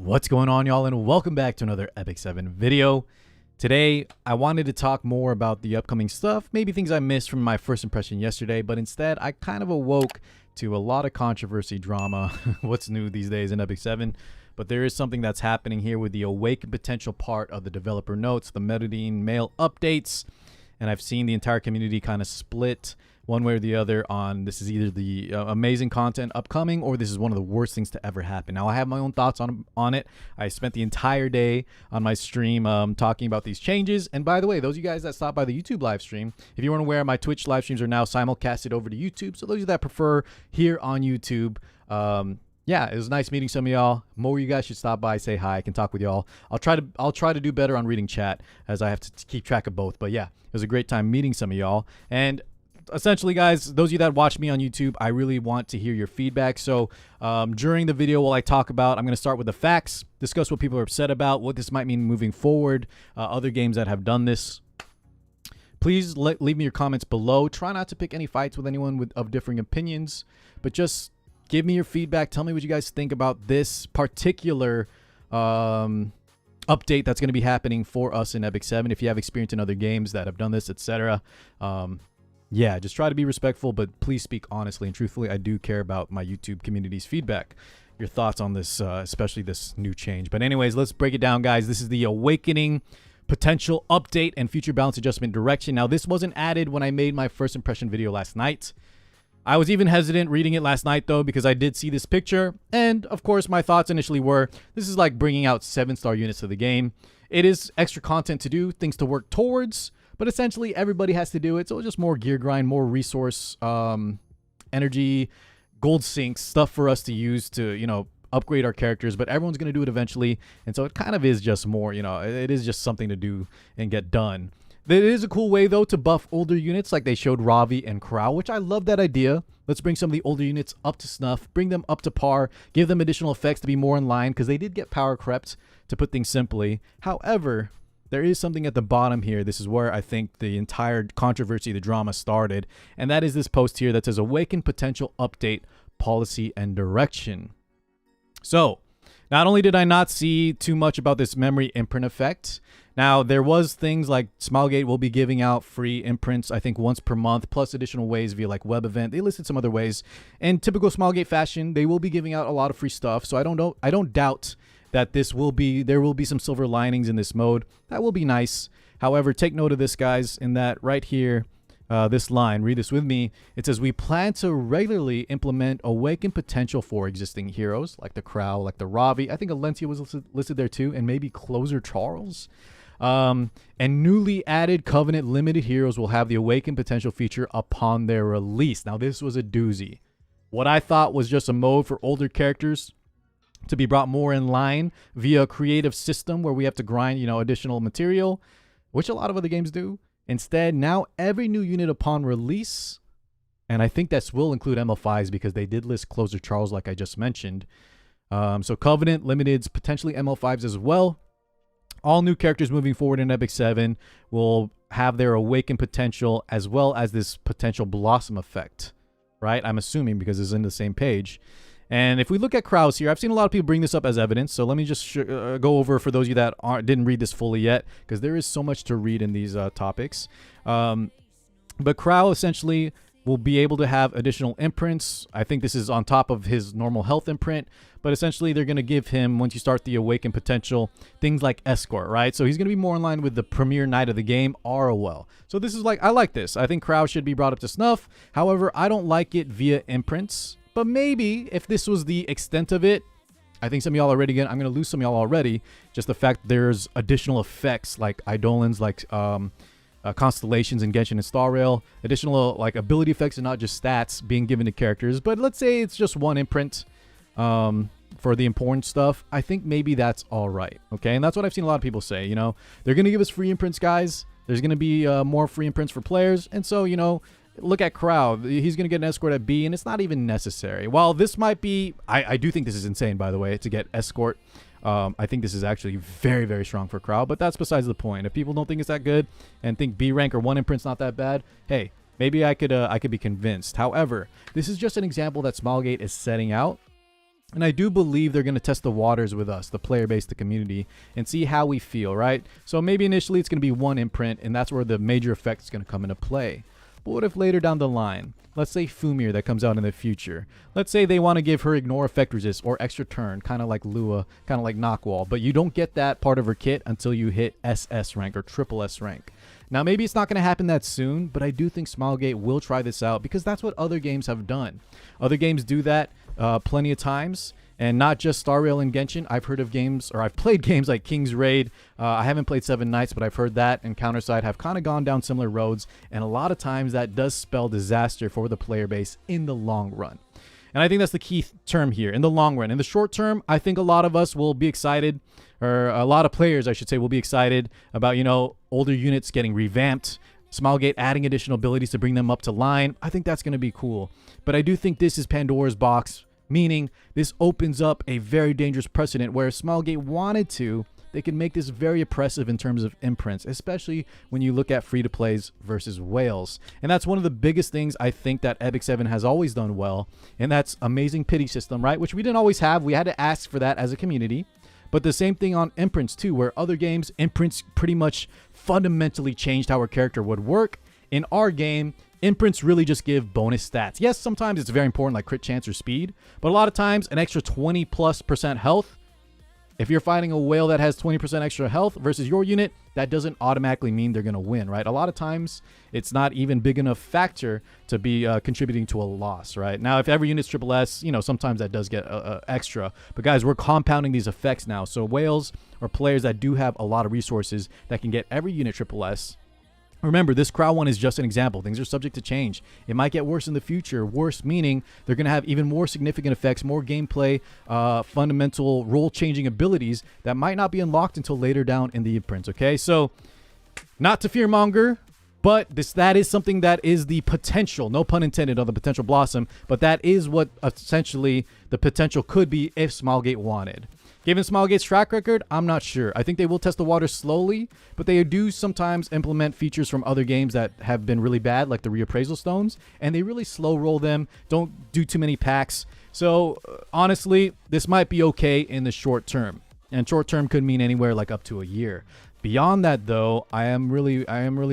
What's going on, y'all, and welcome back to another Epic 7 video. Today, I wanted to talk more about the upcoming stuff, maybe things I missed from my first impression yesterday, but instead, I kind of awoke to a lot of controversy drama. What's new these days in Epic 7? But there is something that's happening here with the Awaken potential part of the developer notes, the Metadine mail updates, and I've seen the entire community kind of split one way or the other on this is either the amazing content upcoming or this is one of the worst things to ever happen. Now, I have my own thoughts on it. I spent the entire day on my stream talking about these changes. And by the way, those of you guys that stopped by the YouTube live stream, if you weren't aware, my Twitch live streams are now simulcasted over to YouTube. So those of you that prefer here on YouTube, yeah, it was nice meeting some of y'all. More of you guys should stop by, say hi. I can talk with y'all. I'll try to do better on reading chat as I have to keep track of both. But yeah, it was a great time meeting some of y'all. And essentially, guys, those of you that watch me on YouTube, I really want to hear your feedback. So during the video, while I talk about, I'm going to start with the facts, discuss what people are upset about, what this might mean moving forward, other games that have done this. Please leave me your comments below. Try not to pick any fights with anyone of differing opinions, but just give me your feedback. Tell me what you guys think about this particular update that's going to be happening for us in Epic 7. If you have experience in other games that have done this, etc. Yeah, just try to be respectful, but please speak honestly and truthfully. I do care about my YouTube community's feedback, your thoughts on this, especially this new change. But anyways, let's break it down, guys. This is the Awakening potential update and future balance adjustment direction. Now, this wasn't added when I made my first impression video last night. I was even hesitant reading it last night, though, because I did see this picture. And, of course, my thoughts initially were, this is like bringing out 7-star units to the game. It is extra content to do, things to work towards. But essentially, everybody has to do it. So it's just more gear grind, more resource, energy, gold sinks, stuff for us to use to, you know, upgrade our characters. But everyone's going to do it eventually. And so it kind of is just more, you know, it is just something to do and get done. It is a cool way, though, to buff older units like they showed Ravi and Crow, which I love that idea. Let's bring some of the older units up to snuff, bring them up to par, give them additional effects to be more in line because they did get power crept, to put things simply. However, there is something at the bottom here. This is where I think the entire controversy, the drama started. And that is this post here that says Awaken potential update, policy and direction. So not only did I not see too much about this memory imprint effect. Now, there was things like Smilegate will be giving out free imprints, I think once per month, plus additional ways via like web event. They listed some other ways. In typical Smilegate fashion, they will be giving out a lot of free stuff. So I don't doubt that there will be some silver linings in this mode. That will be nice. However, take note of this, guys, in that right here, this line, read this with me. It says, we plan to regularly implement Awaken potential for existing heroes, like the Crow, like the Ravi. I think Alencia was listed there too, and maybe Closer Charles. And newly added Covenant limited heroes will have the Awaken potential feature upon their release. Now, this was a doozy. What I thought was just a mode for older characters to be brought more in line via a creative system where we have to grind, you know, additional material, which a lot of other games do. Instead, now every new unit upon release, and I think this will include ML5s because they did list Closer Charles like I just mentioned. So Covenant, Limiteds, potentially ML5s as well. All new characters moving forward in Epic 7 will have their Awaken potential as well as this potential Blossom effect, right? I'm assuming because it's in the same page. And if we look at Krause here, I've seen a lot of people bring this up as evidence. So let me just go over for those of you that didn't read this fully yet, because there is so much to read in these topics. But Crow essentially will be able to have additional imprints. I think this is on top of his normal health imprint. But essentially, they're going to give him, once you start the Awaken potential, things like Escort, right? So he's going to be more in line with the premier knight of the game, ROL. So this is like, I like this. I think Crow should be brought up to snuff. However, I don't like it via imprints. But maybe if this was the extent of it, I think some of y'all already, again, I'm going to lose some of y'all already. Just the fact there's additional effects like Eidolons, like constellations in Genshin and Star Rail, additional like ability effects and not just stats being given to characters. But let's say it's just one imprint for the important stuff. I think maybe that's all right. Okay. And that's what I've seen a lot of people say, you know, they're going to give us free imprints, guys. There's going to be more free imprints for players. And so, you know, look at Crow. He's going to get an escort at B, and it's not even necessary. While this might be, I do think this is insane, by the way, to get escort. I think this is actually very, very strong for Crow, but that's besides the point. If people don't think it's that good and think B rank or 1 imprint's not that bad, hey, maybe I could be convinced. However, this is just an example that Smilegate is setting out And I do believe they're going to test the waters with us, the player base, the community, and see how we feel, right? So maybe initially it's going to be one imprint, and that's where the major effect is going to come into play. But what if later down the line, let's say Fumir that comes out in the future, let's say they want to give her ignore effect resist or extra turn, kind of like Lua, kind of like Knockwall, but you don't get that part of her kit until you hit SS rank or triple S rank. Now, maybe it's not going to happen that soon, but I do think Smilegate will try this out because that's what other games have done. Other games do that plenty of times, and not just Star Rail and Genshin. I've heard of games, or I've played games like King's Raid. I haven't played Seven Nights, but I've heard that and Counterside have kind of gone down similar roads, and a lot of times that does spell disaster for the player base in the long run. And I think that's the key term here, in the long run. In the short term, I think a lot of us will be excited, or a lot of players, I should say, will be excited about, you know, older units getting revamped, Smilegate adding additional abilities to bring them up to line. I think that's going to be cool. But I do think this is Pandora's box, meaning this opens up a very dangerous precedent where if Smilegate wanted to, they can make this very oppressive in terms of imprints, especially when you look at free-to-plays versus whales. And that's one of the biggest things I think that Epic 7 has always done well, and that's amazing pity system, right? Which we didn't always have. We had to ask for that as a community. But the same thing on imprints too, where other games, imprints pretty much fundamentally changed how our character would work. In our game, imprints really just give bonus stats. Yes, sometimes it's very important, like crit chance or speed, but a lot of times an extra 20+% health. If you're fighting a whale that has 20% extra health versus your unit, that doesn't automatically mean they're going to win, right? A lot of times it's not even big enough factor to be contributing to a loss, right? Now, if every unit's triple S, you know, sometimes that does get extra. But guys, we're compounding these effects now. So whales are players that do have a lot of resources that can get every unit triple S. Remember, this crowd one is just an example. Things are subject to change. It might get worse in the future. Worse meaning they're going to have even more significant effects, more gameplay, fundamental role-changing abilities that might not be unlocked until later down in the imprints, okay? So, not to fearmonger, but that is something that is the potential, no pun intended on the potential blossom, but that is what essentially the potential could be if Smilegate wanted. Given Smilegate's track record, I'm not sure. I think they will test the water slowly, but they do sometimes implement features from other games that have been really bad, like the reappraisal stones, and they really slow roll them, don't do too many packs. So honestly, this might be okay in the short term, and short term could mean anywhere like up to a year. Beyond that, though, I am really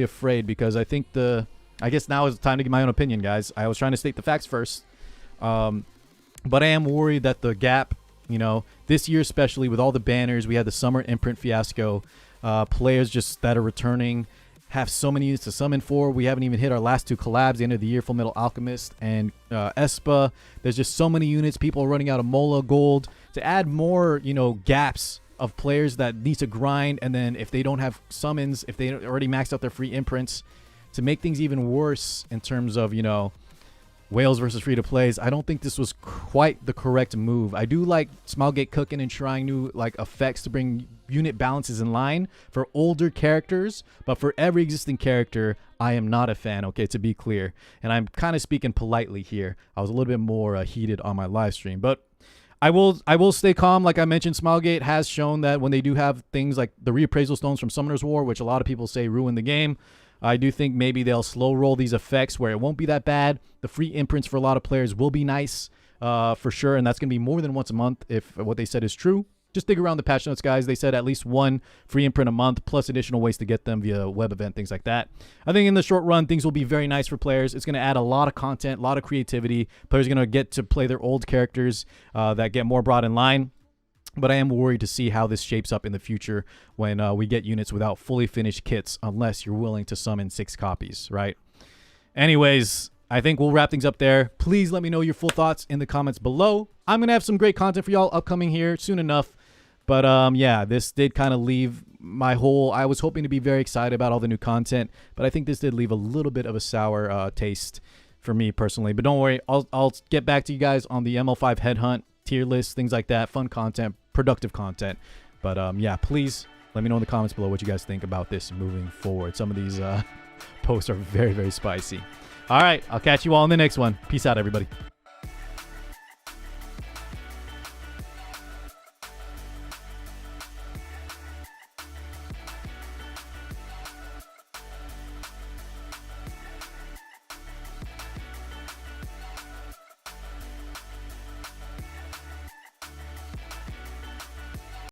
afraid because I think I guess now is the time to give my own opinion, guys. I was trying to state the facts first, but I am worried that the gap, you know, this year especially with all the banners, we had the summer imprint fiasco. Players just that are returning have so many units to summon for. We haven't even hit our last two collabs, the end of the year, Full Metal Alchemist and Espa. There's just so many units. People are running out of Mola gold. To add more, you know, gaps of players that need to grind, and then if they don't have summons, if they already maxed out their free imprints, to make things even worse in terms of, you know, whales versus free-to-plays, I don't think this was quite the correct move. I do like Smilegate cooking and trying new like effects to bring unit balances in line for older characters, but for every existing character, I am not a fan, okay, to be clear. And I'm kind of speaking politely here. I was a little bit more heated on my live stream, but I will stay calm. Like I mentioned, Smilegate has shown that when they do have things like the reappraisal stones from Summoner's War, which a lot of people say ruin the game, I do think maybe they'll slow roll these effects where it won't be that bad. The free imprints for a lot of players will be nice for sure, and that's going to be more than once a month if what they said is true. Just dig around the patch notes, guys. They said at least one free imprint a month, plus additional ways to get them via web event, things like that. I think in the short run, things will be very nice for players. It's going to add a lot of content, a lot of creativity. Players are going to get to play their old characters that get more brought in line. But I am worried to see how this shapes up in the future when we get units without fully finished kits, unless you're willing to summon 6 copies, right? Anyways, I think we'll wrap things up there. Please let me know your full thoughts in the comments below. I'm going to have some great content for y'all upcoming here soon enough. But yeah, this did kind of leave my whole... I was hoping to be very excited about all the new content, but I think this did leave a little bit of a sour taste for me personally. But don't worry, I'll get back to you guys on the ML5 headhunt, tier list, things like that, fun content, productive content. But yeah, please let me know in the comments below what you guys think about this moving forward. Some of these posts are very, very spicy. All right, I'll catch you all in the next one. Peace out, everybody.